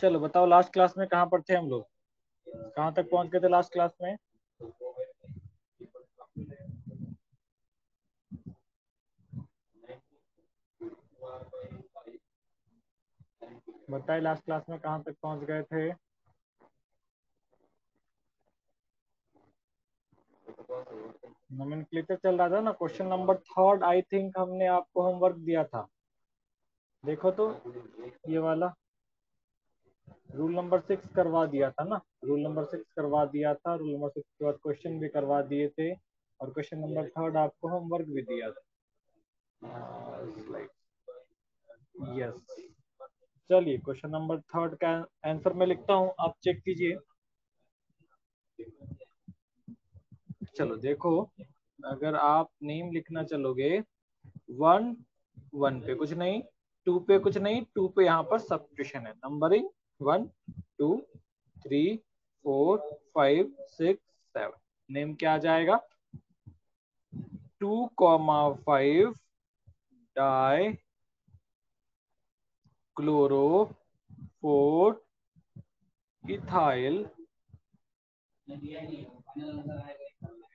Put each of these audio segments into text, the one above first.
चलो बताओ, last class में कहाँ पर थे हम लोग? कहाँ तक पहुंच गए थे लास्ट क्लास में? बताइए, लास्ट क्लास में कहाँ तक पहुंच गए थे? नोमेनक्लेचर चल रहा था ना। Question number third I think हमने आपको होमवर्क दिया था। देखो तो, ये वाला रूल नंबर 6 करवा दिया था ना। रूल नंबर 6 करवा दिया था। रूल नंबर 6 के बाद क्वेश्चन भी करवा दिए थे, और क्वेश्चन नंबर थर्ड आपको होमवर्क भी दिया था। यस। चलिए, क्वेश्चन नंबर थर्ड का आंसर मैं लिखता हूँ, आप चेक कीजिए। चलो देखो, अगर आप नेम लिखना चलोगे, 1 1 पे कुछ नहीं, 2 पे कुछ नहीं, 2 पे यहाँ पर सब्स्टिट्यूशन है, नंबरिंग 1 2 3 4 5 6 7। नेम क्या आ जाएगा? 2,5 die chloro 4 ethyl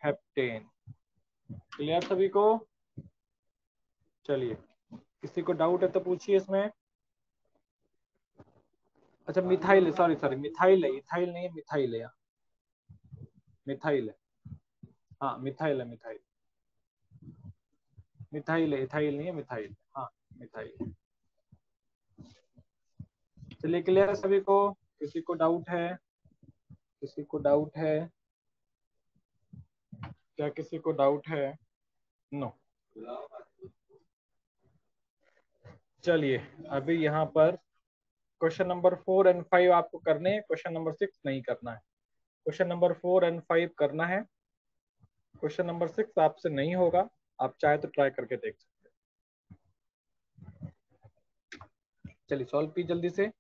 heptane. Clear सभी को? चलिए, किसी को डाउट है तो पूछिए इसमें। अच्छा, मिथाइल है, सॉरी सॉरी, मिथाइल है, इथाइल नहीं है, मिथाइल है यहाँ। मिथाइल है, हाँ मिथाइल है, मिथाइल। मिथाइल है, इथाइल नहीं है, मिथाइल। हाँ, मिथाइल। चलिए, क्लियर है सभी को? किसी को डाउट है? किसी को डाउट है? क्या किसी को डाउट है? नो। चलिए, अभी यहाँ पर क्वेश्चन नंबर 4 और 5 आपको करने हैं, क्वेश्चन नंबर 6 नहीं करना है। क्वेश्चन नंबर 4 और 5 करना है। क्वेश्चन नंबर 6 आपसे नहीं होगा, आप चाहे तो ट्राई करके देख सकते हैं। चलिए, सॉल्व की जल्दी से।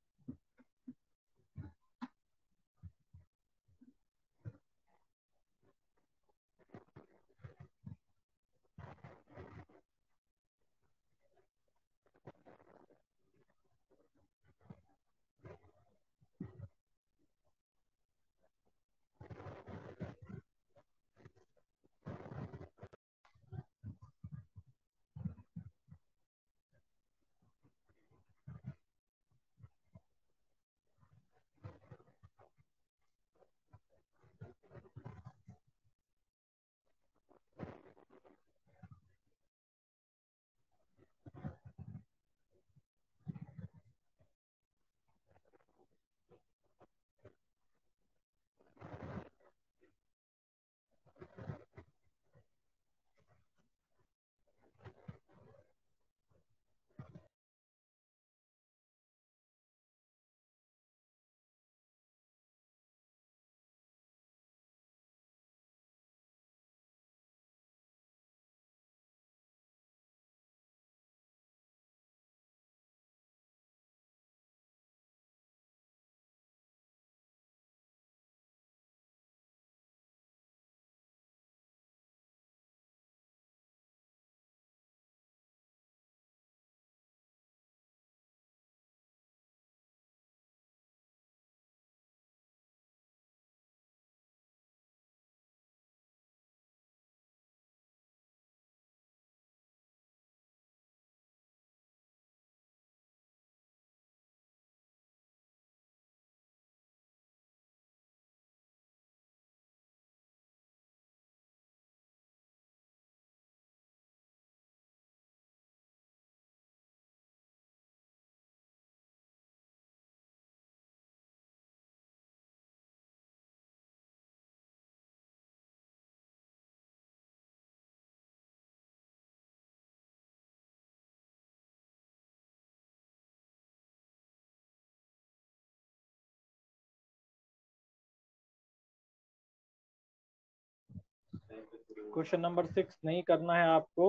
क्वेश्चन नंबर 6 नहीं करना है आपको।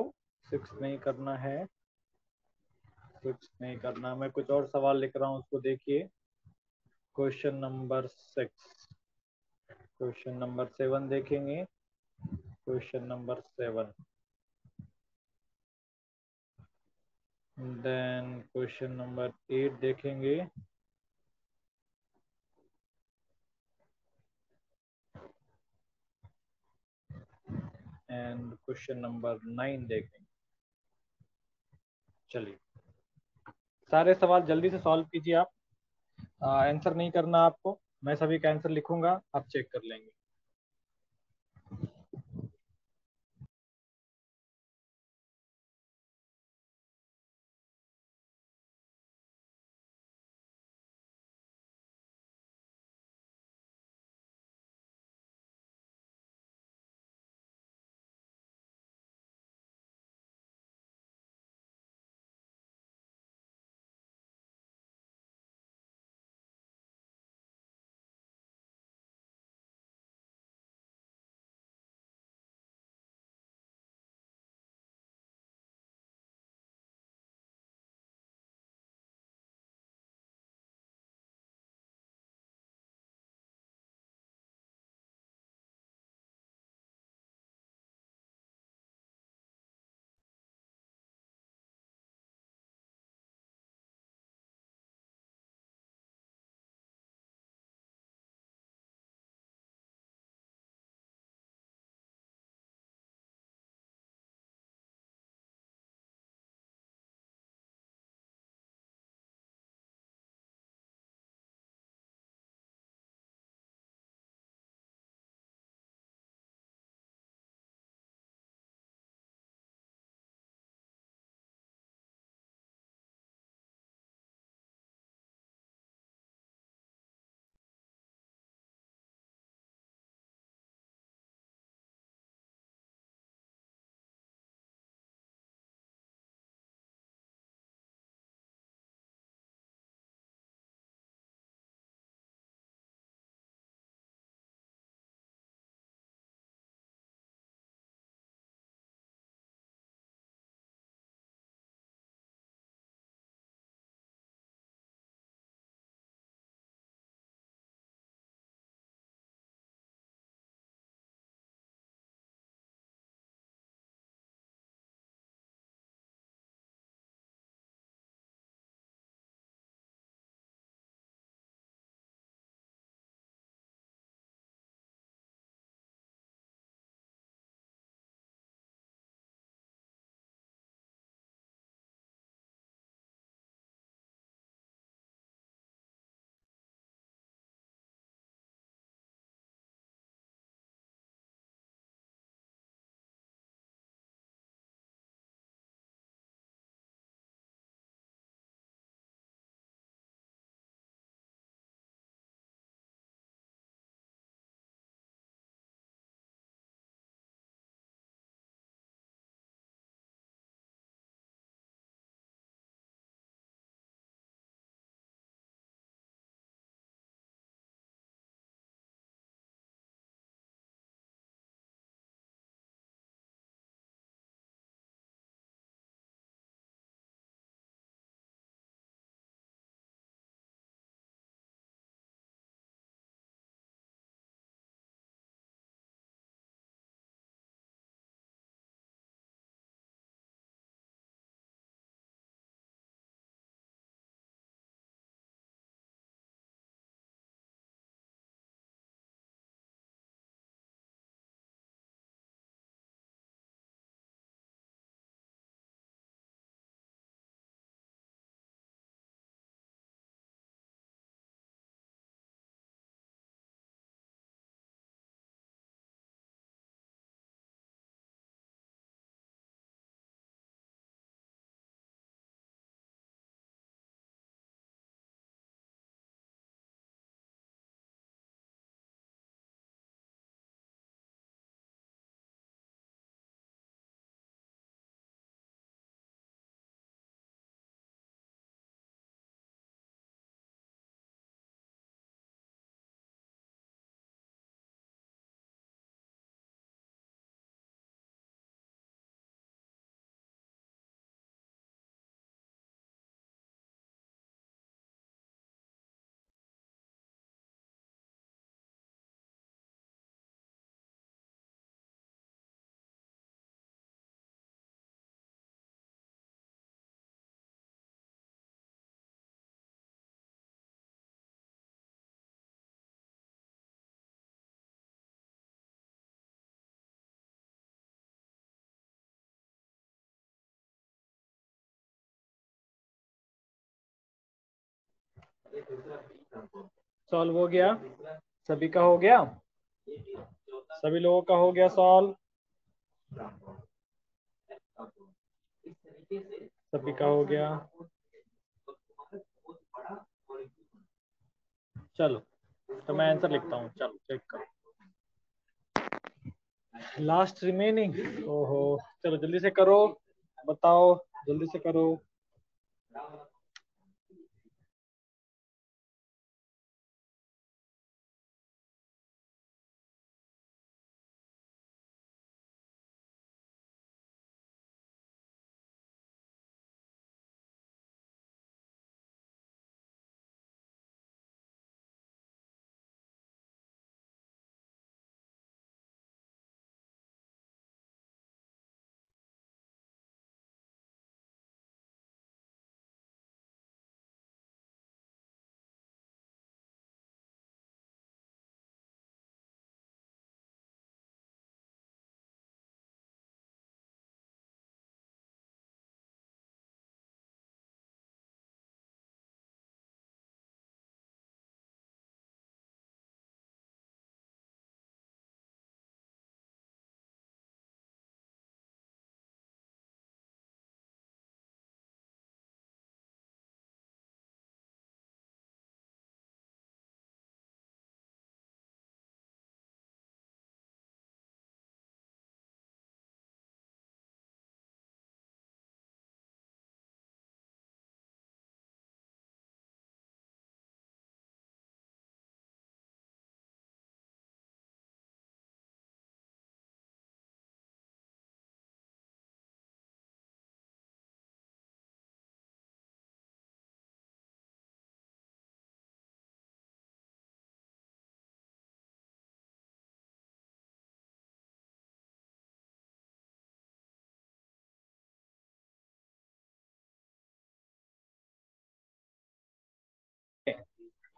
6 नहीं करना है। 6 नहीं करना। मैं कुछ और सवाल लिख रहा हूँ, उसको देखिए। Question number 6। क्वेश्चन नंबर 7 देखेंगे। Question number 7, then question number 8 देखेंगे। एंड क्वेश्चन नंबर 9 देखेंगे। चलिए, सारे सवाल जल्दी से सॉल्व कीजिए आप। आंसर नहीं करना आपको, मैं सभी का आंसर लिखूंगा, आप चेक कर लेंगे। सॉल्व हो गया? सभी का हो गया? सभी लोगों का हो गया सॉल्व? सभी का हो गया? चलो तो मैं आंसर लिखता हूँ, चलो चेक करो। लास्ट रिमेनिंग, ओहो, चलो जल्दी से करो, बताओ जल्दी से करो।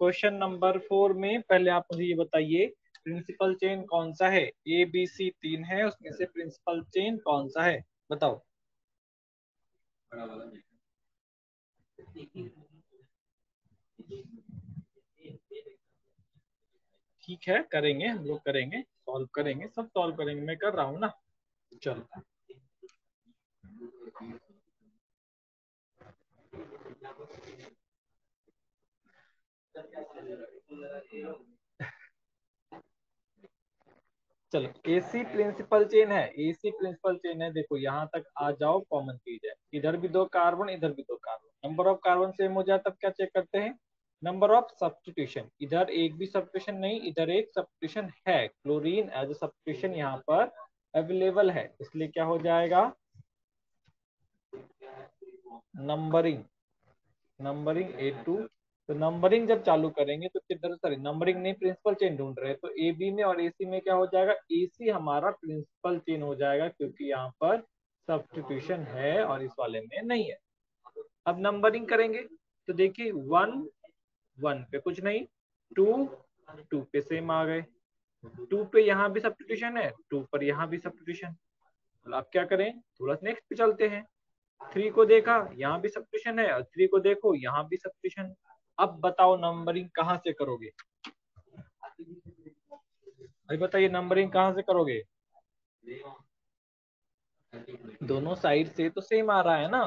क्वेश्चन नंबर 4 में पहले आप मुझे ये बताइए, प्रिंसिपल चेन कौन सा है? ए बी सी तीन है, उसमें से प्रिंसिपल चेन कौन सा है, बताओ। ठीक है, करेंगे, हम लोग करेंगे, सॉल्व करेंगे, सब सॉल्व करेंगे, मैं कर रहा हूँ ना। चलो चलो, एसी प्रिंसिपल चेन है, एसी प्रिंसिपल चेन है, देखो यहाँ तक आ जाओ, कॉमन चीज है, इधर भी दो कार्बन, इधर भी दो carbon, number of carbon same हो जाए तब क्या चेक करते हैं? नंबर ऑफ सब्स्टिट्यूशन, इधर एक भी सब्स्टिट्यूशन नहीं, इधर एक सब्स्टिट्यूशन है, क्लोरीन एज अ सब्स्टिट्यूशन यहाँ पर अवेलेबल है, इसलिए क्या हो जाएगा? Numbering, numbering A2। तो नंबरिंग जब चालू करेंगे तो किधर, सॉरी नंबरिंग नहीं, प्रिंसिपल चेन ढूंढ रहे हैं, तो ए बी में और ए सी में क्या हो जाएगा? ए सी हमारा प्रिंसिपल चेन हो जाएगा, क्योंकि यहाँ पर सब्स्टिट्यूशन है और इस वाले में नहीं है। अब नंबरिंग करेंगे तो देखिए, 1 1 पे कुछ नहीं, 2 2 पे सेम आ गए, 2 पे यहाँ भी सब्स्टिट्यूशन है, 2 पर यहाँ भी सब्स्टिट्यूशन। अब क्या करें, थोड़ा नेक्स्ट पे चलते हैं। 3 को देखा, यहाँ भी सब्स्टिट्यूशन है, और 3 को देखो, यहाँ भी सब्स्टिट्यूशन। अब बताओ नंबरिंग कहाँ से करोगे? अभी बताइए नंबरिंग कहाँ से करोगे? दोनों साइड से तो सेम आ रहा है ना।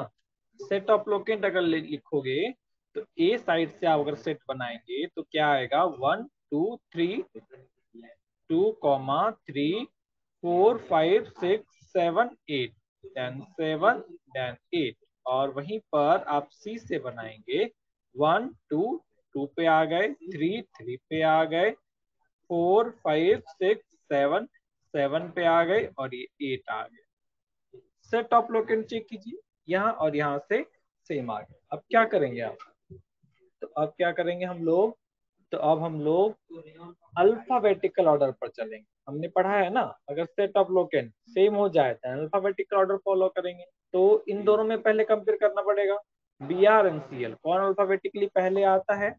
सेट ऑफ लोकेंट अगर लिखोगे तो ए साइड से आप अगर सेट बनाएंगे तो क्या आएगा? 1 2 3, 2 3 4 5 6 7 8, देन 7, देन 8। और वहीं पर आप सी से बनाएंगे, 1 2 2 पे आ गए, 3 3 पे आ गए, 4 5 6 7 7 पे आ गए, और ये 8 आ गए। सेट ऑफ लोकेंट चेक कीजिए, यहाँ और यहाँ से सेम आ गए। अब क्या करेंगे आप? तो अब क्या करेंगे हम लोग? तो अब हम लोग अल्फाबेटिकल ऑर्डर पर चलेंगे। हमने पढ़ा है ना, अगर सेट ऑफ लोकेंट सेम हो जाए तो अल्फाबेटिकल ऑर्डर फॉलो करेंगे। तो इन दोनों में पहले कंपेयर करना पड़ेगा, B R and C L कौन अल्फाबेटिकली पहले आता है?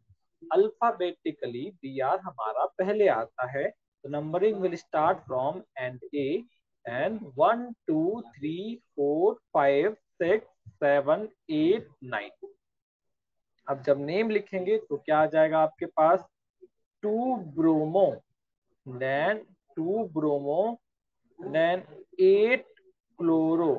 अल्फाबेटिकली बी आर हमारा पहले आता है, तो numbering will start from and A, and 1 2 3 4 5 6 7 8 9। अब जब नेम लिखेंगे तो क्या आ जाएगा आपके पास, 2 bromo, then 2 bromo, then 8 chloro,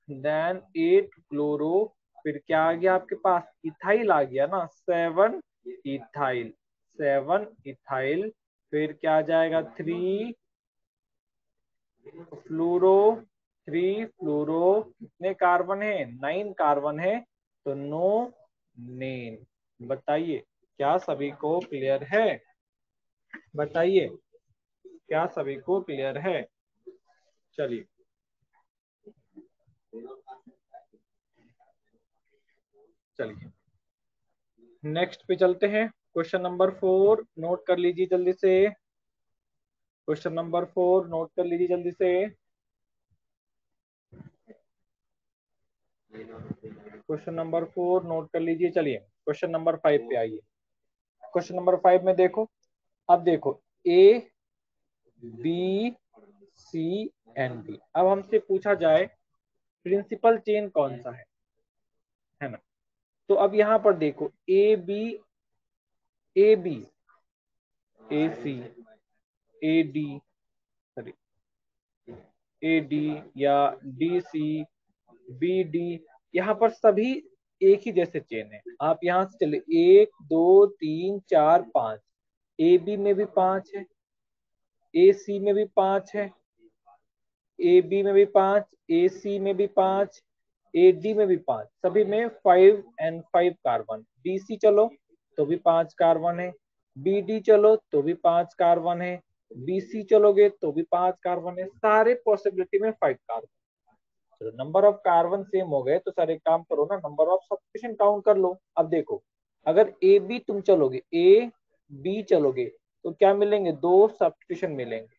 then 8 chloro, फिर क्या आ गया आपके पास, इथाइल आ गया ना, 7 इथाइल, 7 इथाइल, फिर क्या आ जाएगा, 3 फ्लोरो, 3 फ्लोरो, कितने कार्बन है, 9 कार्बन है, तो नो नेम। बताइए क्या सभी को क्लियर है, बताइए क्या सभी को क्लियर है। चलिए चलिए नेक्स्ट पे चलते हैं। क्वेश्चन नंबर 4 नोट कर लीजिए जल्दी से, क्वेश्चन नंबर 4 नोट कर लीजिए जल्दी से। क्वेश्चन नंबर 4 नोट कर लीजिए। चलिए क्वेश्चन नंबर 5 पे आइए। क्वेश्चन नंबर 5 में देखो, अब देखो A B C and D, अब हमसे पूछा जाए प्रिंसिपल चेन कौन सा है ना। तो अब यहाँ पर देखो A B, A B, A C, A D, sorry A D या डी सी, बी डी, यहाँ पर सभी एक ही जैसे चेन है। आप यहाँ से चले 1 2 3 4 5, ए बी में भी 5 है, ए सी में भी 5 है, ए बी में भी 5, ए सी में भी 5, ए डी में भी 5, सभी में 5 and 5 कार्बन। बी सी चलो तो भी 5 कार्बन है, बी डी चलो तो भी 5 कार्बन है, बी सी चलोगे तो भी 5 कार्बन है, सारे पॉसिबिलिटी में 5 कार्बन। चलो नंबर ऑफ कार्बन सेम हो गए तो सर एक काम करो ना, नंबर ऑफ सब्स्टिट्यूशन काउंट कर लो। अब देखो अगर ए बी तुम चलोगे, ए बी चलोगे तो क्या मिलेंगे, 2 सब्स्टिट्यूशन मिलेंगे,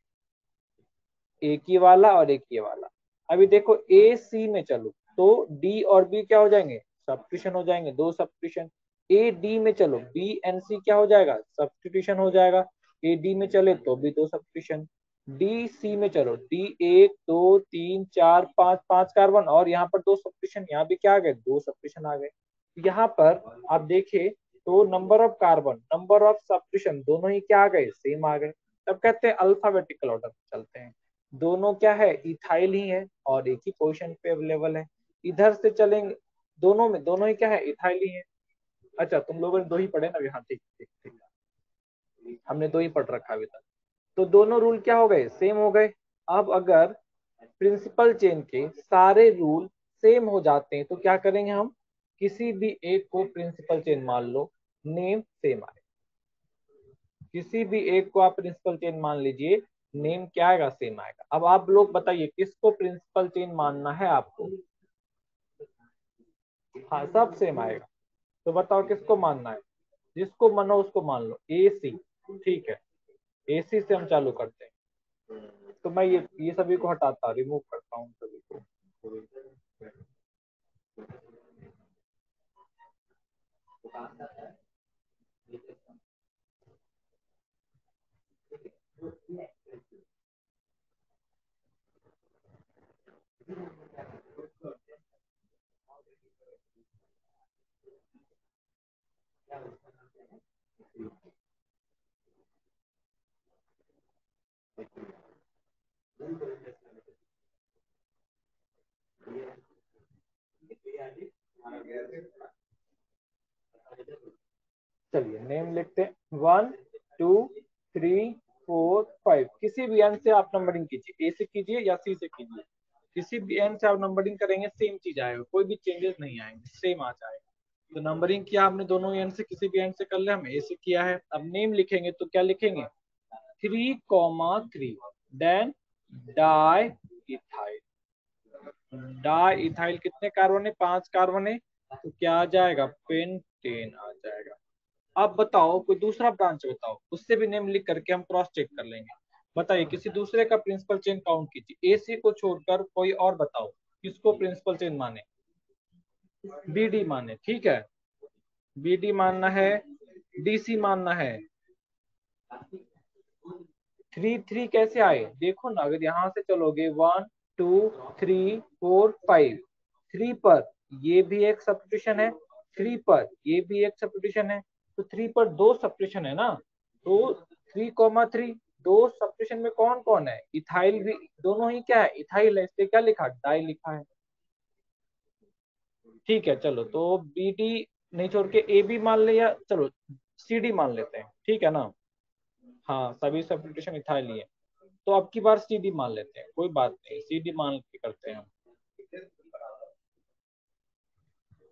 एक ही वाला और एक ही वाला। अभी देखो ए सी में चलो तो डी और बी क्या हो जाएंगे, सब्स्टिट्यूशन हो जाएंगे, 2 सब्स्टिट्यूशन। ए डी में चलो बी एंड सी क्या हो जाएगा, सब्स्टिट्यूशन हो जाएगा, ए डी में चले तो भी 2 सब्स्टिट्यूशन। डी सी में चलो डी 1 2 3 4 5, 5 कार्बन और यहाँ पर 2 सब्स्टिट्यूशन, यहाँ भी क्या आ गए, 2 सब्स्टिट्यूशन आ गए। यहाँ पर आप देखे तो number of carbon, number of substitution दोनों ही क्या आ गए, सेम आ गए। तब कहते हैं अल्फाबेटिकल ऑर्डर चलते हैं, दोनों क्या है, इथाइल ही है और एक ही पोजीशन पे अवेलेबल है। इधर से चलेंगे, दोनों में दोनों ही क्या है, इथाइल ही है। अच्छा तुम लोगों ने 2 ही पढ़े ना, हाँ ठीक ठीक ठीक, हमने 2 ही पढ़ रखा अभी तक। तो दोनों रूल क्या हो गए, सेम हो गए। अब अगर प्रिंसिपल चेन के सारे रूल सेम हो जाते हैं तो क्या करेंगे हम, किसी भी एक को प्रिंसिपल चेन मान लो, नेम सेम आए, किसी भी एक को आप प्रिंसिपल चेन मान लीजिए, नेम क्या आएगा, सेम आएगा। अब आप लोग बताइए किसको प्रिंसिपल चेन मानना है आपको, हाँ सब सेम आएगा। तो बताओ किसको मानना है, जिसको मानो उसको मान लो, ए सी, ठीक है, ए सी से हम चालू करते हैं। तो मैं ये सभी को हटाता, रिमूव करता हूँ सभी को। चलिए नेम लिखते हैं, 1 2 3 4 5, किसी भी एन से आप नंबरिंग कीजिए, ए से कीजिए या सी से कीजिए, किसी भी एन से आप नंबरिंग करेंगे सेम चीज आएगा, कोई भी चेंजेस नहीं आएंगे, सेम आ जाएगा। तो नंबरिंग किया आपने दोनों एन से, किसी भी एन से कर लिया, हम ए से किया है। अब नेम लिखेंगे तो क्या लिखेंगे, 3 3, then di ethyl, di ethyl कितने कार्बन है, 5 कार्बन है, तो क्या आ जाएगा, पेंटेन आ जाएगा। अब बताओ कोई दूसरा ब्रांच बताओ, उससे भी नेम लिख करके हम क्रॉस चेक कर लेंगे। बताइए किसी दूसरे का प्रिंसिपल चेन काउंट कीजिए, एसी को छोड़कर कोई और बताओ किसको प्रिंसिपल चेन माने, बीडी माने, ठीक है, बीडी मानना है, डीसी मानना है। 3 3 कैसे आए, देखो ना, अगर यहां से चलोगे 1 2 3 4 5, 3 पर ये भी एक सब्स्टिट्यूशन है, 3 पर ये भी एक सब्स्टिट्यूशन है, तो 3 पर 2 सब्स्टिट्यूशन है ना, तो 3,3 दो सब्स्टिट्यूशन में कौन कौन है, इथाइल भी, दोनों ही क्या है, इथाइल है, इसलिए क्या लिखा, डाई लिखा है। ठीक है चलो, तो बी डी नहीं छोड़ के ए बी मान ले, या चलो सी डी मान लेते हैं, ठीक है ना। हाँ सभी सब्स्टिट्यूशन इथाइल ही है, तो अब की बार सी डी मान लेते हैं, कोई बात नहीं, सी डी मान के करते हैं हम,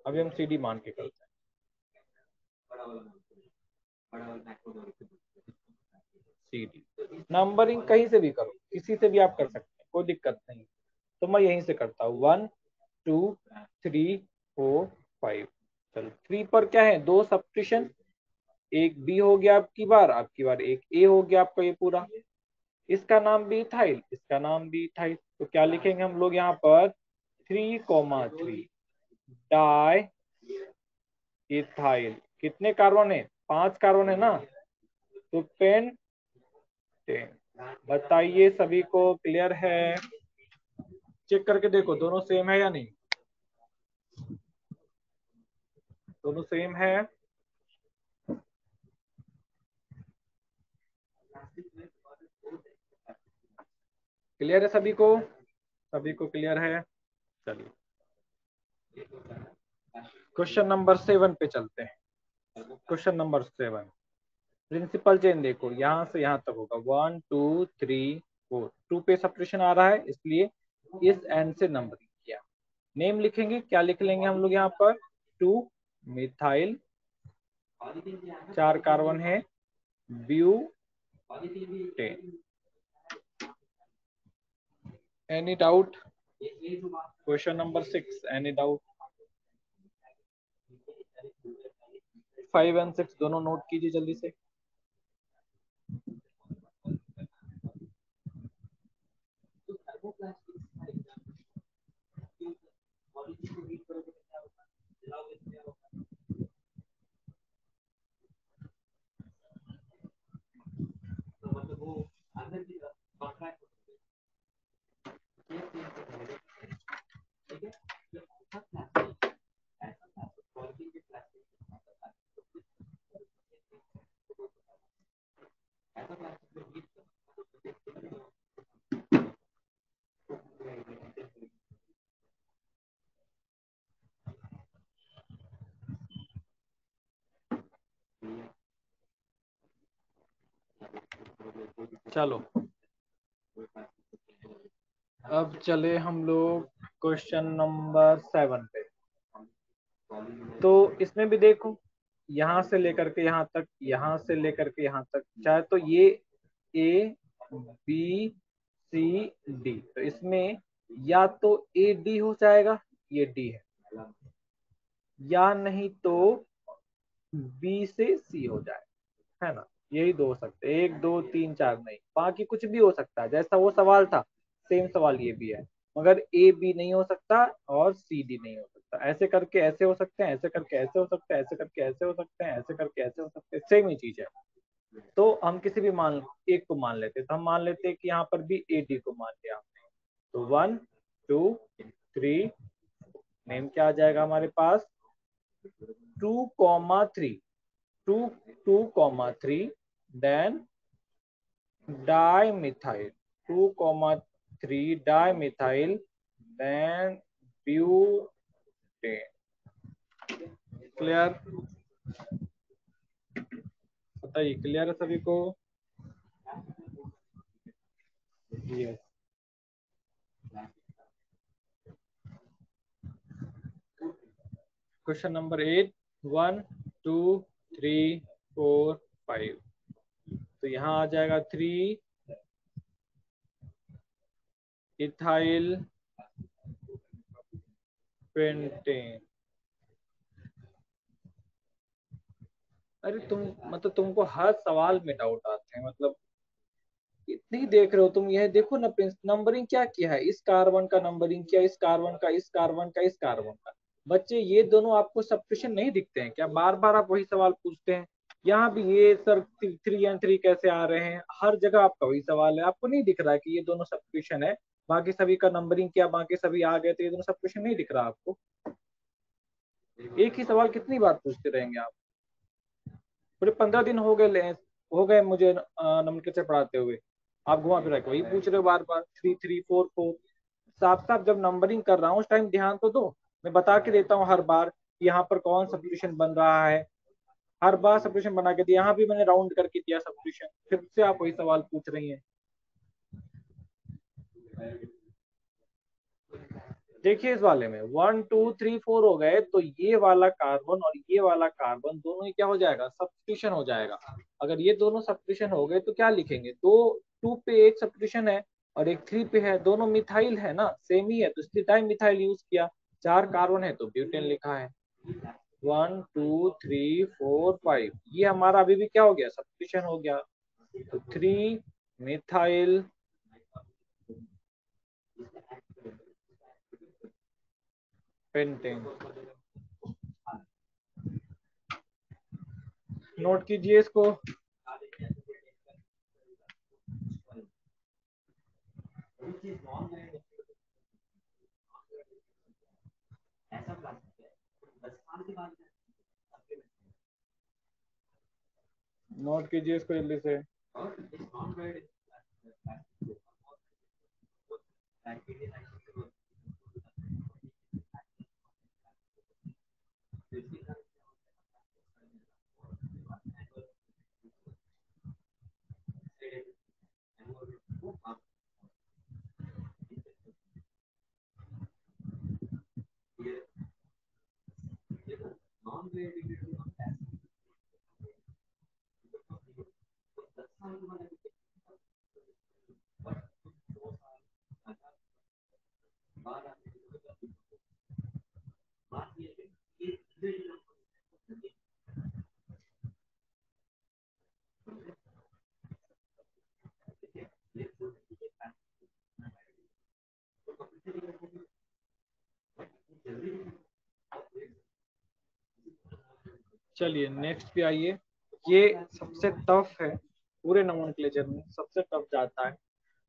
अभी हम सी डी मान के करते हैं। सी डी नंबरिंग कहीं से भी करो, किसी से भी आप कर सकते हैं, कोई दिक्कत नहीं, तो मैं यहीं से करता हूँ, 1 2 3 4 5। चलो 3 पर क्या है, दो सब्स्टिट्यूशन, एक बी हो गया आपकी बार एक ए हो गया आपका, ये पूरा, इसका नाम भी इथाइल, इसका नाम भी इथाइल, तो क्या लिखेंगे हम लोग यहाँ पर, 3,3 डाई इथाइल। कितने कार्बन है, 5 कार्बन है ना, तो पेन 10। बताइए सभी को क्लियर है, चेक करके देखो दोनों सेम है या नहीं, दोनों सेम है। क्लियर है सभी को क्लियर है। चलिए क्वेश्चन नंबर 7 पे चलते हैं। क्वेश्चन नंबर 7, प्रिंसिपल चेन देखो, यहाँ से यहाँ तक होगा 1 2 3 4, 2 पे सब्स्टिट्यूशन आ रहा है, इसलिए इस एंड से नंबरिंग किया। नेम लिखेंगे, क्या लिख लेंगे हम लोग यहाँ पर, 2 मिथाइल, 4 कार्बन है, butane. Any doubt, question number 6, any doubt. 5 and 6 दोनों नोट कीजिए जल्दी से। चलो अब चले हम लोग क्वेश्चन नंबर 7 पे। तो इसमें भी देखो, यहाँ से लेकर के यहाँ तक, यहाँ से लेकर के यहाँ तक, चाहे तो ये ए बी सी डी, तो इसमें या तो ए डी हो जाएगा, ये डी है, या नहीं तो बी से सी हो जाए, है ना, यही दो हो सकते हैं, 1 2 3 4 नहीं, बाकी कुछ भी हो सकता है, जैसा वो सवाल था सेम सवाल ये भी है, मगर ए बी नहीं हो सकता और सी डी नहीं हो सकता, ऐसे करके ऐसे हो सकते हैं, ऐसे करके ऐसे हो सकते हैं, ऐसे करके ऐसे हो सकते हैं, ऐसे करके ऐसे हो सकते हैं, सेम ही चीज है। तो हम किसी भी मान एक को मान लेते, तो हम मान लेते हैं कि यहाँ पर भी ए डी को मान लिया हमने, तो 1 2 3, नेम क्या आ जाएगा हमारे पास, 2,3, 2,3, then dimethyl, 2,3 dimethyl, then butane। Clear, बताइए क्लियर है सभी को। यस, क्वेश्चन नंबर 8, 1 2 3 4 5, तो यहाँ आ जाएगा 3 इथाइल पेंटेन। अरे तुम, मतलब तुमको हर सवाल में डाउट आते हैं, मतलब नहीं देख रहे हो तुम, यह देखो ना प्रिंस, नंबरिंग क्या किया है, इस कार्बन का नंबरिंग किया, इस कार्बन का, इस कार्बन का, इस कार्बन का। बच्चे ये दोनों आपको सब्स्टिट्यूशन नहीं दिखते हैं क्या, बार बार आप वही सवाल पूछते हैं। यहाँ भी ये सर 3 and 3 कैसे आ रहे हैं, हर जगह आपका वही सवाल है, आपको नहीं दिख रहा है कि ये दोनों सब्स्टिट्यूशन है, बाकी सभी का नंबरिंग किया, बाकी सभी आ गए, तो ये दोनों सब्स्टिट्यूशन नहीं दिख रहा आपको। एक ही सवाल कितनी बार पूछते रहेंगे आप? पूरे 15 दिन हो गए मुझे नोमेनक्लेचर पढ़ाते हुए, आप घुमा फिरा के वही पूछ रहे हो बार बार, 3 3 4 4। साफ साफ जब नंबरिंग कर रहा हूँ उस टाइम ध्यान तो दो। मैं बता के देता हूँ हर बार कि यहाँ पर कौन सब्स्टिट्यूशन बन रहा है, हर बार सब्स्टिट्यूशन बना के दिया, यहाँ भी मैंने राउंड करके दिया सब्स्टिट्यूशन, फिर से आप वही सवाल पूछ रही हैं। देखिए इस वाले में 1 2 3 4 हो गए, तो ये वाला कार्बन और ये वाला कार्बन दोनों ही क्या हो जाएगा, सब्स्टिट्यूशन हो जाएगा। अगर ये दोनों सब्स्टिट्यूशन हो गए तो क्या लिखेंगे, दो 2 पे एक सब्स्टिट्यूशन है और एक 3 पे है, दोनों मिथाइल है ना, सेम ही है, तो इसलिए टाइम मिथाइल यूज किया। 4 कार्बन है तो ब्यूटेन लिखा है। 1 2 3 4 5, ये हमारा अभी भी क्या हो गया, सब्स्टिट्यूशन हो गया। तो 3 मिथाइल पेंटेन। नोट कीजिए इसको। नोट कीजिए इसको जल्दी से। चलिए नेक्स्ट पे आइए। ये सबसे टफ है, पूरे नोमेनक्लेचर में सबसे टफ जाता है,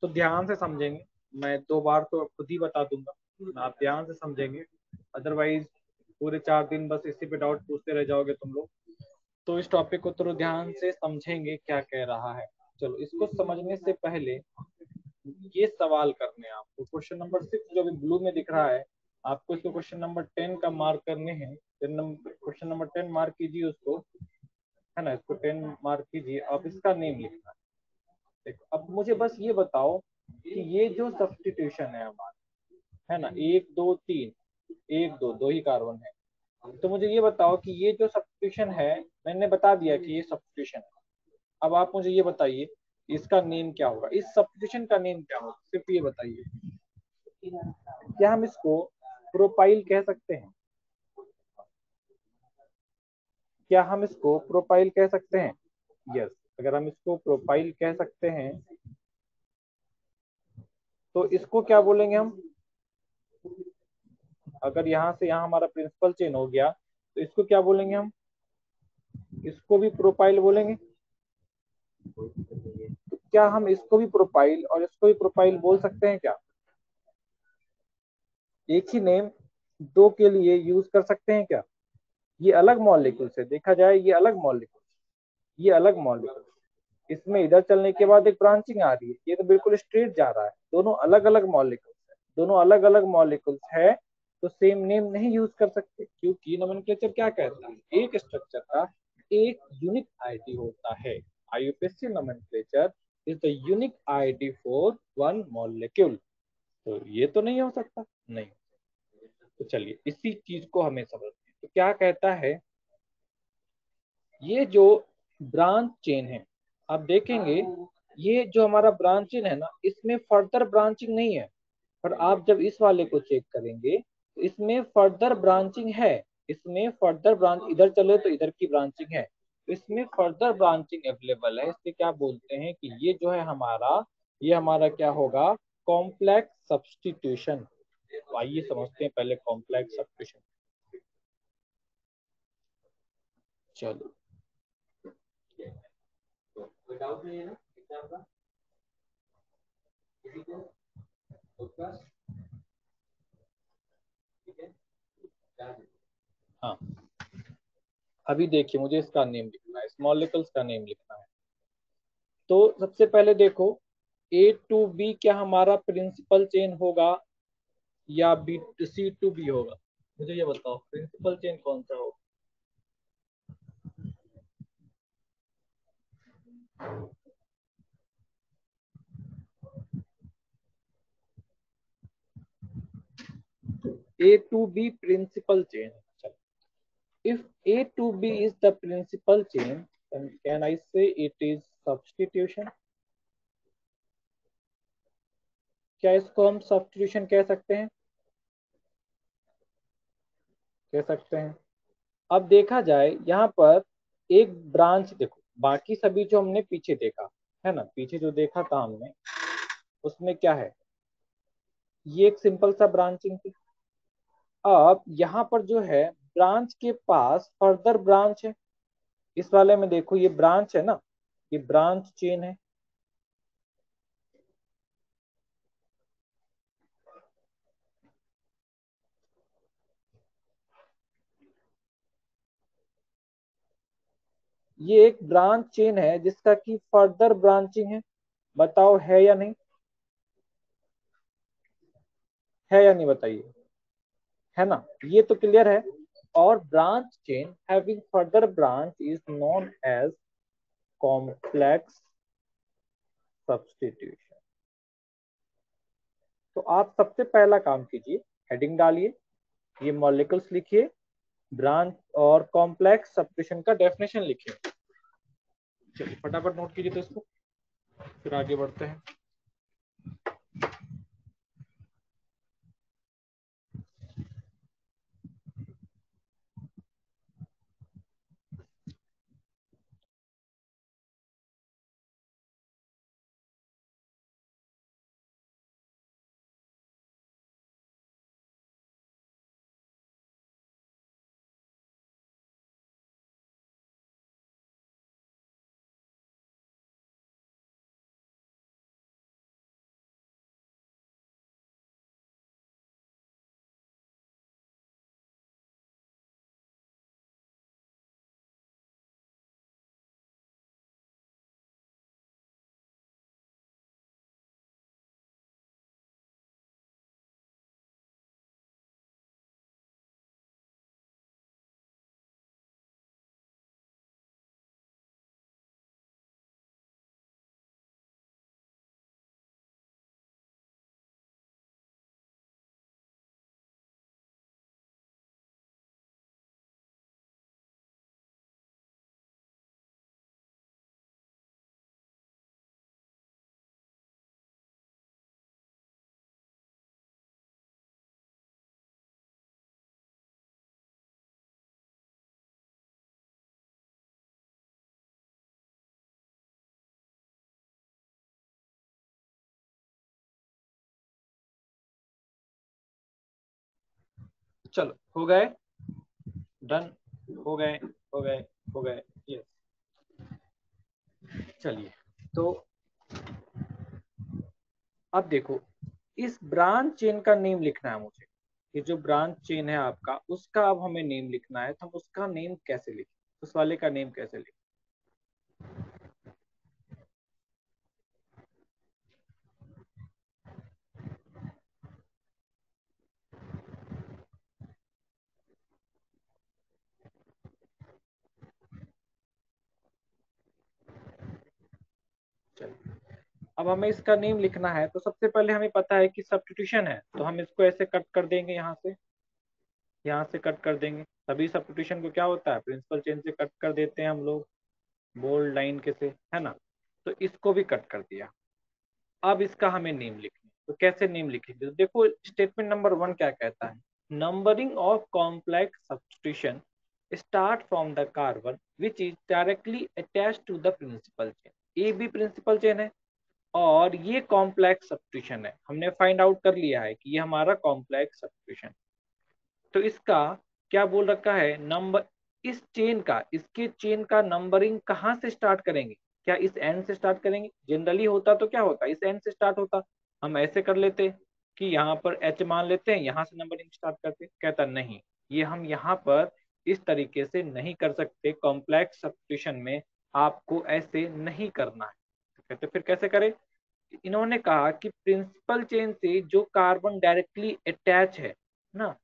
तो ध्यान से समझेंगे। मैं 2 बार तो खुद ही बता दूंगा, आप ध्यान से समझेंगे, अदरवाइज पूरे 4 दिन बस इसी पे डाउट पूछते रह जाओगे तुम लोग। तो इस टॉपिक को थोड़ा ध्यान से समझेंगे क्या कह रहा है। चलो इसको समझने से पहले ये सवाल करने हैं आपको, क्वेश्चन नंबर 6 जो अभी ब्लू में दिख रहा है, आपको इसको क्वेश्चन नंबर 10 का मार्क करने हैं। क्वेश्चन नंबर 10 मार्क कीजिए उसको, है ना, इसको 10 मार्क कीजिए। अब इसका नेम लिखना है। देखो अब मुझे बस ये बताओ कि ये जो सब्स्टिट्यूशन है हमारा, है ना, 1 2 3, 1 2 ही कार्बन है, तो मुझे ये बताओ कि ये जो सब्स्टिट्यूशन है, मैंने बता दिया कि ये सब्स्टिट्यूशन है। अब आप मुझे ये बताइए इसका नेम क्या होगा, इस सब्स्टिट्यूशन का नेम क्या होगा, सिर्फ ये बताइए। क्या हम इसको प्रोपाइल कह सकते हैं? क्या हम इसको प्रोपाइल कह सकते हैं? यस। अगर हम इसको प्रोपाइल कह सकते हैं तो इसको क्या बोलेंगे हम? अगर यहाँ से यहाँ हमारा प्रिंसिपल चेंज हो गया तो इसको क्या बोलेंगे हम? इसको भी प्रोपाइल बोलेंगे। तो क्या हम इसको भी प्रोपाइल और इसको भी प्रोपाइल बोल सकते हैं क्या? एक ही नेम दो के लिए यूज कर सकते हैं क्या? ये अलग मॉलिक्यूल्स है, देखा जाए ये अलग मॉलिक्यूल, ये अलग मॉलिक्यूल, इसमें इधर चलने के बाद एक ब्रांचिंग आ रही है, ये तो बिल्कुल स्ट्रेट जा रहा है, दोनों अलग अलग मॉलिक्यूल्स है, दोनों अलग अलग मॉलिक्यूल्स है, तो सेम नेम नहीं यूज कर सकते, क्योंकि नोमेनक्लेचर क्या कहता है, एक स्ट्रक्चर का एक यूनिक आईडी होता है। IUPAC nomenclature is the unique ID for one molecule. तो ये तो नहीं हो सकता, नहीं। तो चलिए इसी चीज को हमें समझते हैं। तो क्या कहता है, ये जो ब्रांच चेन है, आप देखेंगे ये जो हमारा ब्रांच चेन है ना, इसमें फर्दर ब्रांचिंग नहीं है, पर आप जब इस वाले को चेक करेंगे तो इसमें फर्दर ब्रांचिंग है, इसमें फर्दर ब्रांच, इधर चले तो इधर की ब्रांचिंग है, तो इसमें फर्दर ब्रांचिंग अवेलेबल है। इससे क्या बोलते हैं कि ये जो है हमारा, ये हमारा क्या होगा, कॉम्प्लेक्स सब्स्टिट्यूशन। आइए समझते हैं पहले कॉम्प्लेक्स सब्स्टिट्यूशन। चलो कोई डाउट नहीं है ना एग्जाम का किसी को? उसका ठीक है। हाँ, अभी देखिए मुझे इसका नेम लिखना है, स्मॉल मॉलिक्यूल्स का नेम लिखना है। तो सबसे पहले देखो, ए टू बी क्या हमारा प्रिंसिपल चेन होगा या बी सी टू बी होगा? मुझे ये बताओ प्रिंसिपल चेन कौन सा होगा? A to B principal chain. If A to B is the principal chain, then can I say it is substitution? क्या इसको हम सब्स्टिट्यूशन कह सकते हैं? कह सकते हैं। अब देखा जाए यहाँ पर एक ब्रांच देखो, बाकी सभी जो हमने पीछे देखा है ना, पीछे जो देखा था हमने उसमें क्या है, ये एक सिंपल सा ब्रांचिंग थी। अब यहाँ पर जो है ब्रांच के पास फर्दर ब्रांच है, इस वाले में देखो ये ब्रांच है ना, ये ब्रांच चेन है। ये एक ब्रांच चेन है जिसका की फर्दर ब्रांचिंग है। बताओ है या नहीं? है या नहीं बताइए? है ना, ये तो क्लियर है। और branch chain having further branch is known as complex substitution. तो आप सबसे पहला काम कीजिए, हेडिंग डालिए, ये मॉलिक्यूल्स लिखिए, ब्रांच और कॉम्प्लेक्स सब्स्टिट्यूशन का डेफिनेशन लिखिए। चलिए फटाफट नोट कीजिए तो इसको, फिर आगे बढ़ते हैं। चलो हो गए, डन, हो गए, हो गए, हो गए, यस। चलिए, तो अब देखो, इस ब्रांच चेन का नेम लिखना है मुझे। ये जो ब्रांच चेन है आपका, उसका अब हमें नेम लिखना है, तो हम उसका नेम कैसे लिखें, उस वाले का नेम कैसे लिखें? चलिए, अब हमें इसका नेम लिखना है, तो सबसे पहले हमें पता है कि सब्स्टिट्यूशन है, तो हम इसको ऐसे कट कर देंगे, यहाँ से कट कर देंगे। सभी सब्स्टिट्यूशन को क्या होता है, प्रिंसिपल चेन से कट कर देते हैं हम लोग, बोल्ड लाइन के से, है ना। तो इसको भी कट कर दिया। अब इसका हमें नेम लिखना है, तो कैसे नेम लिखेंगे? तो देखो स्टेटमेंट नंबर 1 क्या कहता है, numbering of complex substitution start from the carbon which is directly attach to the principal chain. ए भी प्रिंसिपल चेन है और ये कॉम्प्लेक्स सब्स्टिट्यूशन है, हमने फाइंड आउट कर लिया है कि ये हमारा कॉम्प्लेक्स सब्स्टिट्यूशन। तो इसका क्या बोल रखा है, नंबर, इस चेन का, इसके चेन का नंबरिंग कहाँ से स्टार्ट करेंगे? क्या इस एंड से स्टार्ट करेंगे? जनरली होता तो क्या होता, इस एंड से स्टार्ट होता, हम ऐसे कर लेते कि यहाँ पर एच मान लेते हैं, यहाँ से नंबरिंग स्टार्ट करते। कहता नहीं, ये हम यहाँ पर इस तरीके से नहीं कर सकते, कॉम्प्लेक्स सब्स्टिट्यूशन में आपको ऐसे नहीं करना है। तो कहते फिर कैसे करें? इन्होंने कहा कि प्रिंसिपल चेन से जो कार्बन डायरेक्टली अटैच है ना,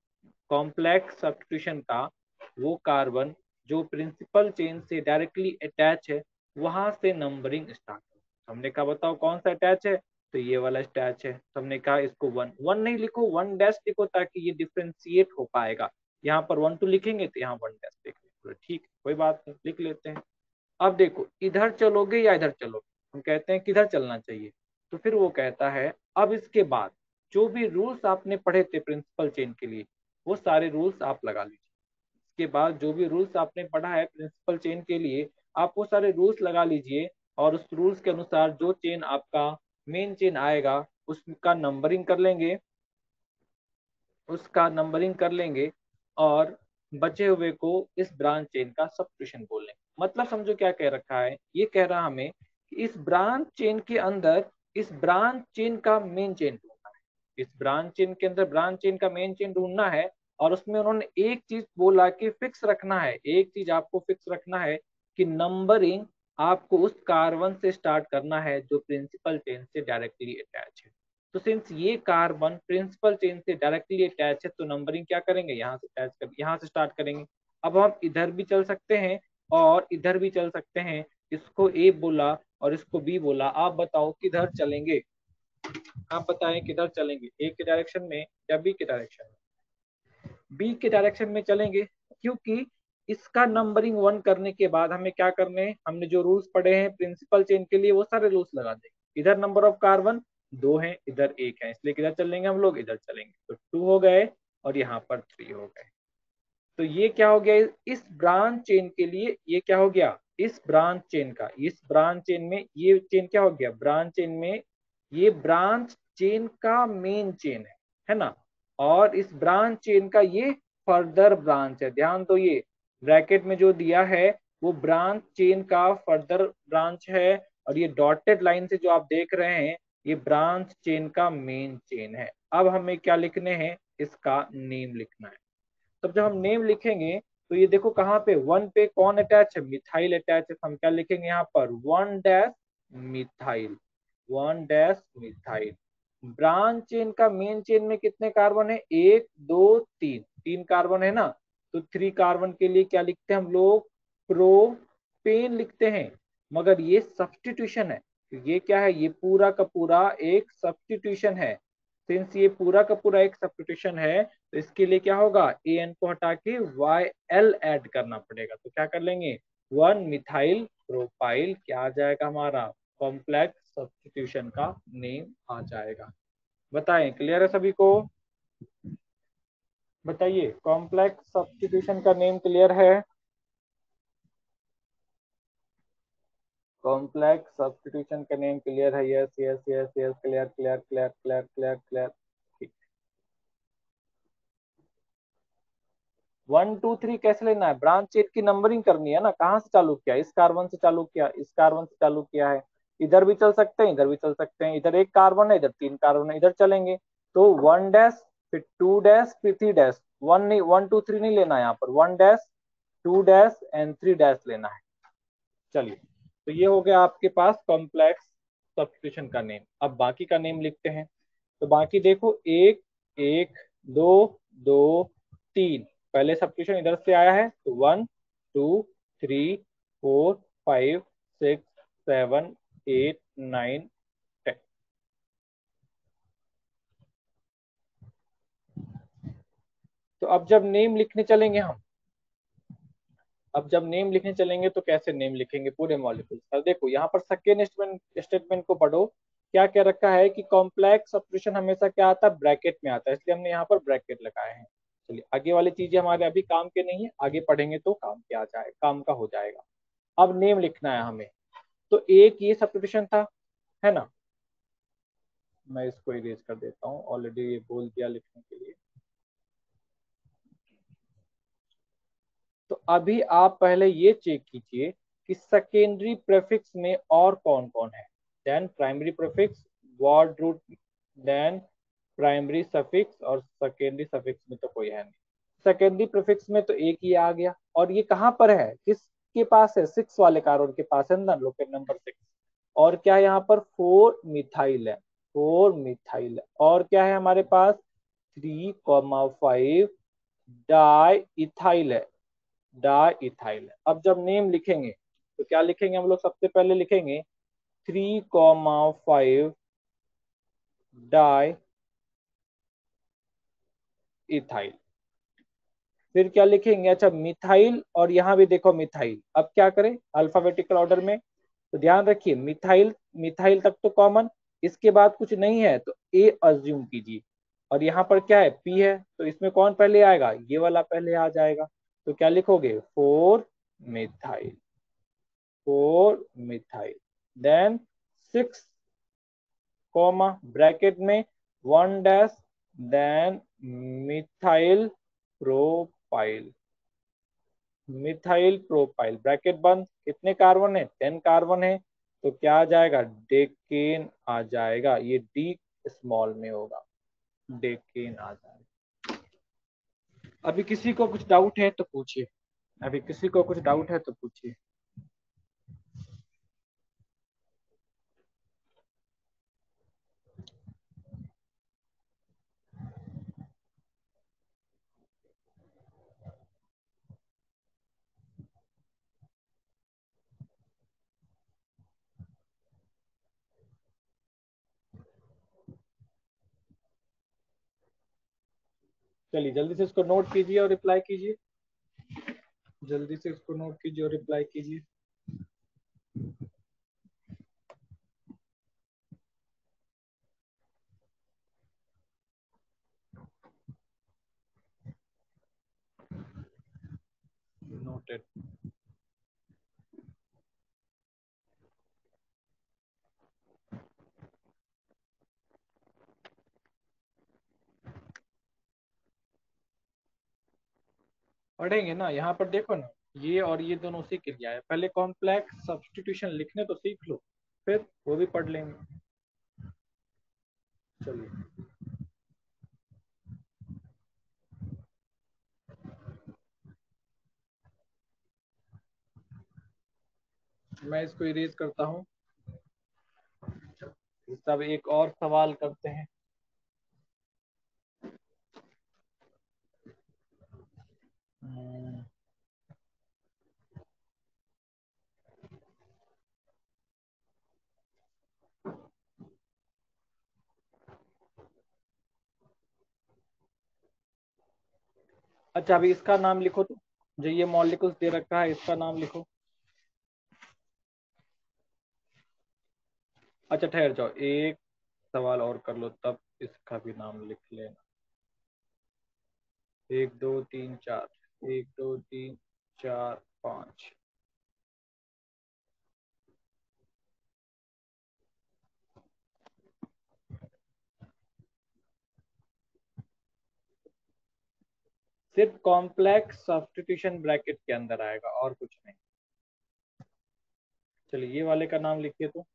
कॉम्प्लेक्स सब्स्टिट्यूशन का वो कार्बन जो प्रिंसिपल चेन से डायरेक्टली अटैच है वहां से नंबरिंग स्टार्ट हो। हमने कहा बताओ कौन सा अटैच है, तो ये वाला अटैच है। तो हमने कहा इसको वन वन नहीं लिखो, वन डैश लिखो ताकि ये डिफ्रेंशिएट हो पाएगा। यहाँ पर 1 2 लिखेंगे तो यहाँ 1 डैश लिख लेंगे, ठीक कोई बात नहीं, लिख लेते हैं। अब देखो इधर चलोगे या इधर चलोगे, हम कहते हैं किधर चलना चाहिए, तो फिर वो कहता है अब इसके बाद जो भी रूल्स आपने पढ़े थे प्रिंसिपल चेन के लिए वो सारे रूल्स आप लगा लीजिए। इसके बाद जो भी रूल्स आपने पढ़ा है प्रिंसिपल चेन के लिए आप वो सारे रूल्स लगा लीजिए, और उस रूल्स के अनुसार जो चेन आपका मेन चेन आएगा उसका नंबरिंग कर लेंगे, उसका नंबरिंग कर लेंगे और बचे हुए को इस ब्रांच चेन का सब्स्टिट्यूशन बोलेंगे। मतलब समझो क्या कह रखा है, ये कह रहा हमें कि इस ब्रांच चेन के अंदर इस ब्रांच चेन का मेन चेन ढूंढना है, इस ब्रांच चेन के अंदर ब्रांच चेन का मेन चेन ढूंढना है। और उसमें उन्होंने एक चीज बोला कि फिक्स रखना है, एक चीज आपको फिक्स रखना है कि नंबरिंग आपको उस कार्बन से स्टार्ट करना है जो प्रिंसिपल चेन से डायरेक्टली अटैच है। तो सिंस ये कार्बन प्रिंसिपल चेन से डायरेक्टली अटैच है तो नंबरिंग क्या करेंगे, यहाँ से अटैच कर यहाँ से स्टार्ट करेंगे। अब हम इधर भी चल सकते हैं और इधर भी चल सकते हैं, इसको ए बोला और इसको बी बोला। आप बताओ किधर चलेंगे, आप बताएं किधर चलेंगे, ए के डायरेक्शन में या बी के डायरेक्शन में? बी के डायरेक्शन में चलेंगे, क्योंकि इसका नंबरिंग 1 करने के बाद हमें क्या करने हैं, हमने जो रूल्स पढ़े हैं प्रिंसिपल चेन के लिए वो सारे रूल्स लगा देंगे। इधर नंबर ऑफ कार्बन 2 है, इधर 1 है, इसलिए किधर चलेंगे हम लोग, इधर चलेंगे। तो 2 हो गए और यहाँ पर 3 हो गए। तो ये क्या हो गया, इस ब्रांच चेन के लिए ये क्या हो गया, इस ब्रांच चेन का, इस ब्रांच चेन में ये चेन क्या हो गया, ब्रांच चेन में ये ब्रांच चेन का मेन चेन है ना। और इस ब्रांच चेन का ये फर्दर ब्रांच है, ध्यान दो ये ब्रैकेट में जो दिया है वो ब्रांच चेन का फर्दर ब्रांच है, और ये डॉटेड लाइन से जो आप देख रहे हैं ये ब्रांच चेन का मेन चेन है। अब हमें क्या लिखने हैं, इसका नेम लिखना है। तब जब हम नेम लिखेंगे तो ये देखो कहाँ पे 1 पे कौन अटैच है, मिथाइल अटैच है। हम क्या लिखेंगे यहाँ पर 1 dash methyl, 1 dash methyl. Branch chain का मेन चेन में कितने कार्बन है, 1 2 3, 3 कार्बन है ना। तो 3 कार्बन के लिए क्या लिखते हैं हम लोग, प्रोपेन लिखते हैं। मगर ये सब्स्टिट्यूशन है, ये क्या है, ये पूरा का पूरा एक सब्स्टिट्यूशन है। सिंस ये पूरा का पूरा एक सब्स्टिट्यूशन है तो इसके लिए क्या होगा, ए एन को हटा के वाई एल ऐड करना पड़ेगा। तो क्या कर लेंगे, 1 मिथाइल प्रोपाइल क्या आ जाएगा हमारा, कॉम्प्लेक्स सब्स्टिट्यूशन का नेम आ जाएगा। बताएं क्लियर है सभी को, बताइए कॉम्प्लेक्स सब्स्टिट्यूशन का नेम क्लियर है, कॉम्प्लेक्स सब्स्टिट्यूशन का नेम क्लियर है, yes yes yes yes, clear clear clear clear clear clear. 1 2 3 कैसे लेना है, ब्रांच चेन की नंबरिंग करनी है ना, कहाँ से चालू किया, इस कार्बन से चालू किया, इस कार्बन से चालू किया है। इधर भी चल सकते हैं, इधर भी चल सकते हैं, इधर 1 कार्बन है, इधर 3 कार्बन है, इधर चलेंगे। तो 1 डैश फिर 2 डैश फिर 3 डैश, 1 नहीं 1 2 3 नहीं लेना है यहाँ पर, 1 डैश 2 डैश एंड 3 डैश लेना है। चलिए तो ये हो गया आपके पास कॉम्प्लेक्स सब्स्टिट्यूशन का नेम। अब बाकी का नेम लिखते हैं। तो बाकी देखो 1 1 2 2 3, पहले सब्स्टिट्यूशन इधर से आया है तो 1 2 3 4 5 6 7 8 9 10। तो अब जब नेम लिखने चलेंगे हम, अब जब नेम लिखने चलेंगे तो कैसे नेम लिखेंगे पूरे मॉलिक्यूल्स का, देखो यहाँ पर सेकेंड स्टेटमेंट को पढ़ो। क्या क्या रखा है कि कॉम्प्लेक्स सब्स्टिट्यूशन हमेशा क्या आता है, ब्रैकेट में आता है, इसलिए हमने यहाँ पर ब्रैकेट लगाए हैं। चलिए आगे वाली चीजें हमारे अभी काम के नहीं है, आगे पढ़ेंगे तो काम के आ जाए, काम का हो जाएगा। अब नेम लिखना है हमें, तो एक ये सब्स्टिट्यूशन था, है ना। मैं इसको इरेज कर देता हूँ, ऑलरेडी ये बोल दिया लिखने के लिए। तो अभी आप पहले ये चेक कीजिए कि सेकेंडरी प्रेफिक्स में और कौन कौन है, then primary prefix, word root, then primary suffix, और सेकेंडरी सफिक्स में तो कोई है नहीं। सेकेंडरी प्रीफिक्स में तो एक ही आ गया, और ये कहाँ पर है, किसके पास है, 6 वाले कार्बन के पास है ना, लोकेट नंबर 6। और क्या है यहाँ पर, 4 मिथाइल है, 4 मिथाइल है। और क्या है हमारे पास, 3,5 डाई इथाइल है, डाई इथाइल है। अब जब नेम लिखेंगे तो क्या लिखेंगे हम लोग, सबसे पहले लिखेंगे 3,5 डाई इथाइल। फिर क्या लिखेंगे, अच्छा मिथाइल, और यहाँ भी देखो मिथाइल। अब क्या करें अल्फाबेटिकल ऑर्डर में, तो ध्यान रखिए मिथाइल, मिथाइल तक तो कॉमन, इसके बाद कुछ नहीं है तो ए अज्यूम कीजिए। और यहाँ पर क्या है, पी है, तो इसमें कौन पहले आएगा, ये वाला पहले आ जाएगा। तो क्या लिखोगे, 4 methyl, 4 methyl, then 6 comma bracket में 1 dash, then methyl propyl, methyl propyl bracket बंद। कितने कार्बन है, 10 कार्बन है, तो क्या आ जाएगा, डेकेन आ जाएगा, ये डी स्मॉल में होगा, डेकेन आ जाएगा। अभी किसी को कुछ डाउट है तो पूछिए, अभी किसी को कुछ डाउट है तो पूछिए। चलिए जल्दी से इसको नोट कीजिए और रिप्लाई कीजिए, जल्दी से इसको नोट कीजिए और रिप्लाई कीजिए। नोटेड। पढ़ेंगे ना, यहाँ पर देखो ना, ये और ये दोनों उसी क्रिया है। पहले कॉम्प्लेक्स सब्स्टिट्यूशन लिखने तो सीख लो, फिर वो भी पढ़ लेंगे। चलिए मैं इसको इरेज करता हूँ, तब एक और सवाल करते हैं। हम्म, अच्छा अभी इसका नाम लिखो, तो जो ये मॉलिक्यूल्स दे रखा है इसका नाम लिखो। अच्छा ठहर जाओ, एक सवाल और कर लो तब इसका भी नाम लिख लेना। 1 2 3 4, 1 2 3 4 5। सिर्फ कॉम्प्लेक्स सब्स्टिट्यूशन ब्रैकेट के अंदर आएगा और कुछ नहीं। चलिए ये वाले का नाम लिखिए तो।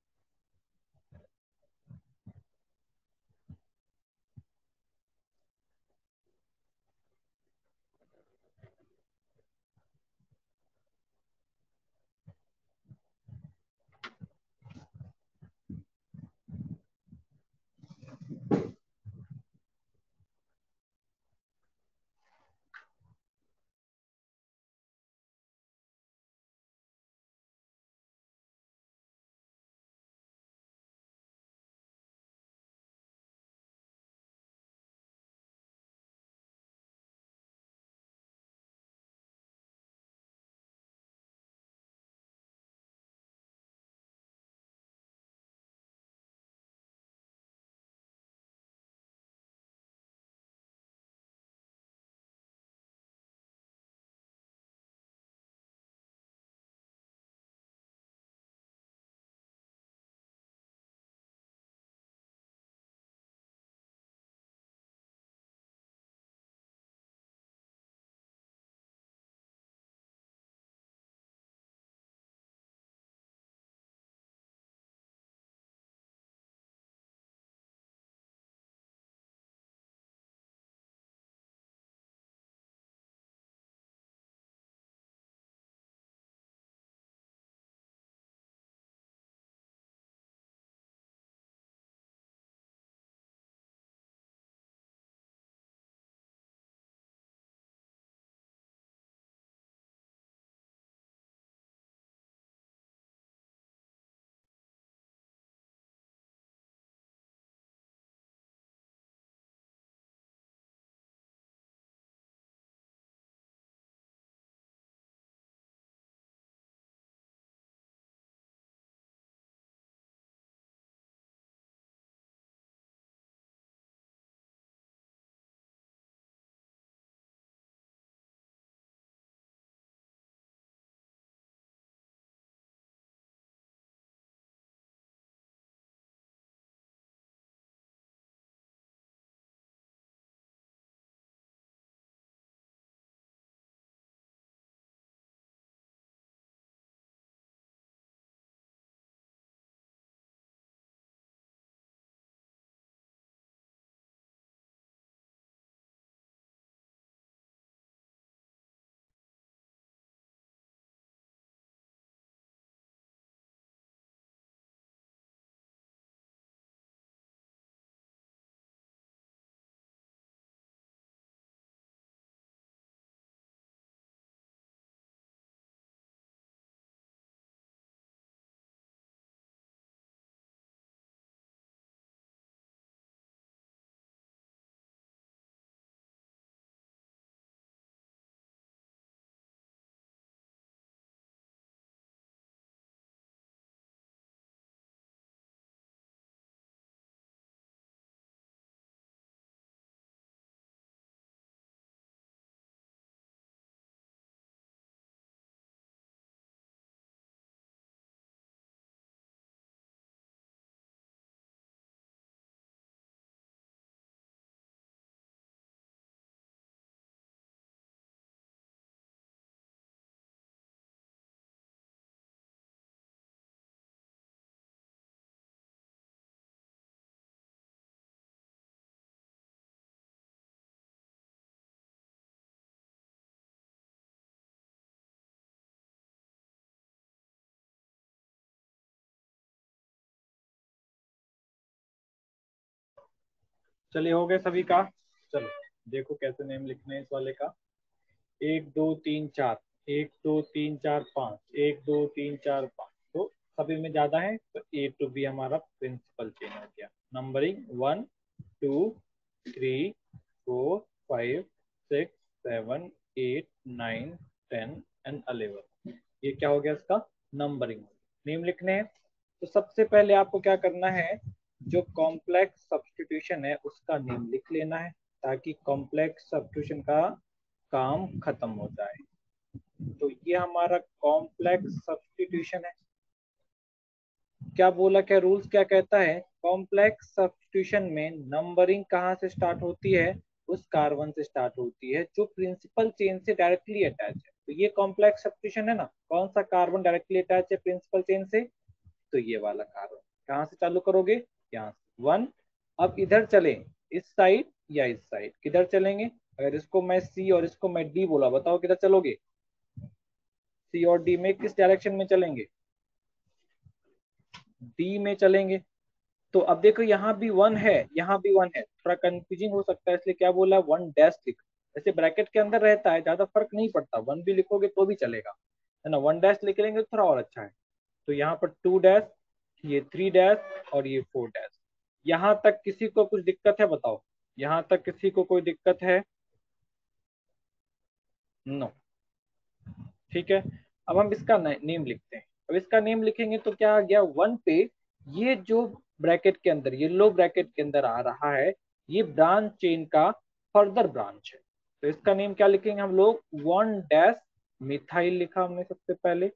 चलिए हो गए सभी का। चलो देखो कैसे नेम लिखने हैं इस वाले का। 1 2 3 4, 1 2 3 4 5, 1 2 3 4 5, तो सभी में ज्यादा है तो ए टू बी हमारा प्रिंसिपल चेन हो गया। नंबरिंग 1 2 3 4 5 6 7 8 9 10 एंड 11, ये क्या हो गया इसका नंबरिंग। नेम लिखने हैं तो सबसे पहले आपको क्या करना है, जो कॉम्प्लेक्स सब्स्टिट्यूशन है उसका नेम लिख लेना है ताकि कॉम्प्लेक्स सब्स्टिट्यूशन का काम खत्म हो जाए। तो ये हमारा कॉम्प्लेक्स सब्स्टिट्यूशन है। क्या बोला, क्या रूल्स क्या कहता है, कॉम्प्लेक्स सब्स्टिट्यूशन में नंबरिंग कहाँ से स्टार्ट होती है, उस कार्बन से स्टार्ट होती है जो प्रिंसिपल चेन से डायरेक्टली अटैच है। तो ये कॉम्प्लेक्स सब्स्टिट्यूशन है ना, कौन सा कार्बन डायरेक्टली अटैच है प्रिंसिपल चेन से, तो ये वाला कार्बन। कहाँ से चालू करोगे, यहाँ से 1। अब इधर चले, इस साइड या इस साइड, किधर चलेंगे, अगर इसको मैं सी और इसको मैं डी बोला, बताओ किधर चलोगे, सी और डी में किस डायरेक्शन में चलेंगे, डी में चलेंगे। तो अब देखो यहाँ भी 1 है, यहाँ भी 1 है, थोड़ा कंफ्यूजिंग हो सकता है इसलिए क्या बोला 1 डैश लिख। ऐसे ब्रैकेट के अंदर रहता है, ज्यादा फर्क नहीं पड़ता, 1 भी लिखोगे तो भी चलेगा, है ना। 1 डैश लिख लेंगे तो थोड़ा और अच्छा है। तो यहाँ पर 2 डैश, ये 3 डैश और ये 4 डैश। यहाँ तक किसी को कुछ दिक्कत है बताओ, यहाँ तक किसी को कोई दिक्कत है, नो, ठीक है। अब हम इसका नेम लिखते हैं। अब इसका नेम लिखेंगे तो क्या आ गया 1 पे, ये जो ब्रैकेट के अंदर, ये लो ब्रैकेट के अंदर आ रहा है, ये ब्रांच चेन का फर्दर ब्रांच है। तो इसका नेम क्या लिखेंगे हम लोग, 1 डैश मिथाइल लिखा हमने सबसे पहले,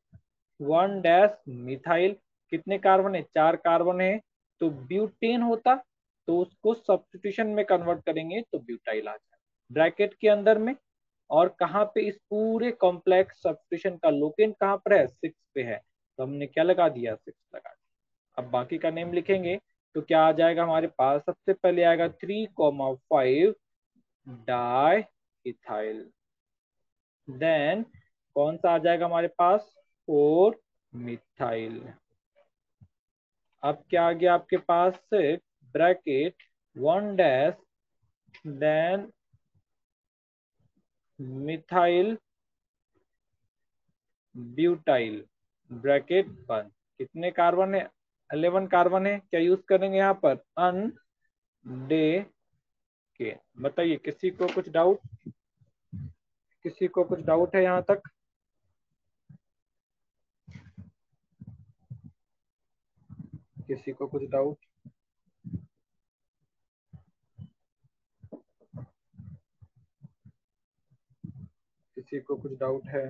1 डैश मिथाइल। कितने कार्बन है, 4 कार्बन है, तो ब्यूटेन होता, तो उसको सब्स्टिट्यूशन में कन्वर्ट करेंगे तो ब्यूटाइल आ जाए ब्रैकेट के अंदर में। और कहाँ पे, इस पूरे कॉम्प्लेक्स सब्स्टिट्यूशन का लोकेंट कहाँ पर है, 6 पे है, तो हमने क्या लगा दिया, 6 लगा दिया। अब बाकी का नेम लिखेंगे तो क्या आ जाएगा हमारे पास, सबसे पहले आएगा 3,5 डाई इथाइल, देन कौन सा आ जाएगा हमारे पास, 4 मिथाइल। अब क्या आ गया आपके पास, bracket 1 dash, then methyl butyl, bracket बंद। कितने कार्बन है, 11 कार्बन है। क्या यूज करेंगे यहाँ पर, अन डे के। बताइए किसी को कुछ डाउट, किसी को कुछ डाउट है यहाँ तक, किसी को कुछ डाउट, किसी को कुछ डाउट है,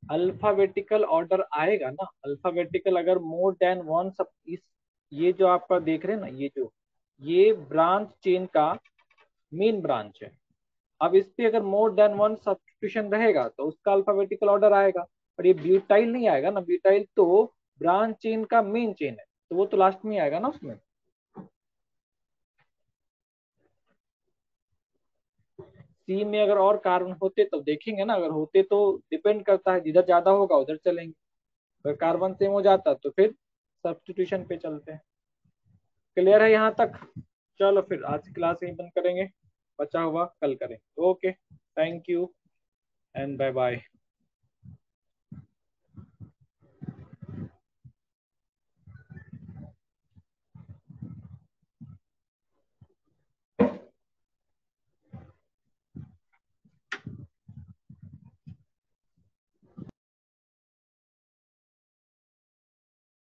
अल्फाबेटिकल ऑर्डर आएगा ना, अल्फाबेटिकल अगर मोर देन वन सब इस, ये जो आपका देख रहे हैं ना, ये जो ये ब्रांच चेन का मेन ब्रांच है। अब इस पे अगर मोर देन वन सब्स्टिट्यूशन रहेगा तो उसका अल्फाबेटिकल ऑर्डर आएगा। और ये ब्यूटाइल नहीं आएगा ना, ब्यूटाइल तो ब्रांच चेन का मेन चेन है, तो वो तो लास्ट में आएगा ना उसमें। सी में अगर और कार्बन होते तो देखेंगे ना, अगर होते तो डिपेंड करता है, जिधर ज्यादा होगा उधर चलेंगे, अगर कार्बन सेम हो जाता तो फिर सब्स्टिट्यूशन पे चलते हैं। क्लियर है यहाँ तक, चलो फिर आज की क्लास यहीं बंद करेंगे, बचा हुआ कल करें। Okay, thank you and bye bye.